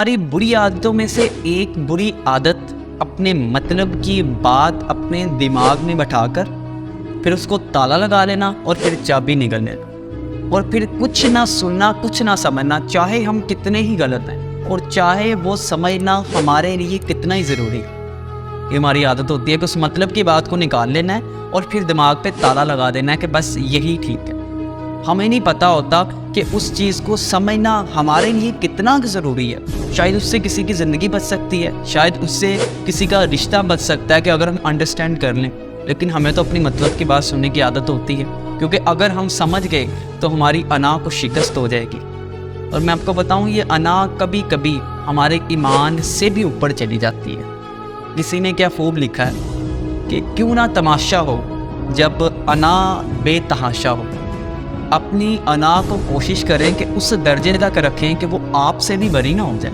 हमारी बुरी आदतों में से एक बुरी आदत अपने मतलब की बात अपने दिमाग में बैठाकर फिर उसको ताला लगा लेना और फिर चाबी निकल लेना और फिर कुछ ना सुनना कुछ ना समझना, चाहे हम कितने ही गलत हैं और चाहे वो समझना हमारे लिए कितना ही ज़रूरी है। ये हमारी आदत होती है कि उस मतलब की बात को निकाल लेना है और फिर दिमाग पे ताला लगा देना है कि बस यही ठीक है। हमें नहीं पता होता कि उस चीज़ को समझना हमारे लिए कितना ज़रूरी है। शायद उससे किसी की ज़िंदगी बच सकती है, शायद उससे किसी का रिश्ता बच सकता है कि अगर हम अंडरस्टैंड कर लें। लेकिन हमें तो अपनी मतलब की बात सुनने की आदत होती है, क्योंकि अगर हम समझ गए तो हमारी अना को शिकस्त हो जाएगी। और मैं आपको बताऊं, ये अना कभी कभी हमारे ईमान से भी ऊपर चली जाती है। किसी ने क्या खूब लिखा है कि क्यों ना तमाशा हो जब अना बेतहाशा हो। अपनी अना को कोशिश करें कि उस दर्जे तक रखें कि वो आपसे भी बरी ना हो जाए,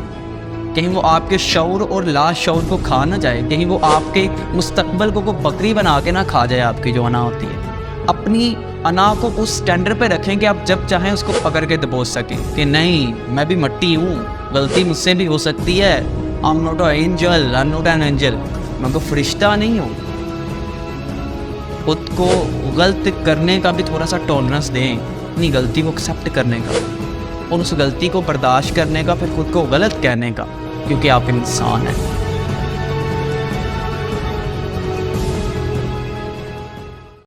कहीं वो आपके शऊर और ला शऊर को खा ना जाए, कहीं वो आपके मुस्तकबल को बकरी बना के ना खा जाए। आपकी जो अना होती है, अपनी अना को उस स्टैंडर्ड पे रखें कि आप जब चाहें उसको पकड़ के दबोच सकें कि नहीं, मैं भी मिट्टी हूँ, गलती मुझसे भी हो सकती है। I am not angel, I am not an angel, मैं कोई फरिश्ता नहीं हूँ। खुद को गलत करने का भी थोड़ा सा टॉलरेंस दें, अपनी गलती को एक्सेप्ट करने का और उस गलती को बर्दाश्त करने का, फिर खुद को गलत कहने का, क्योंकि आप इंसान हैं।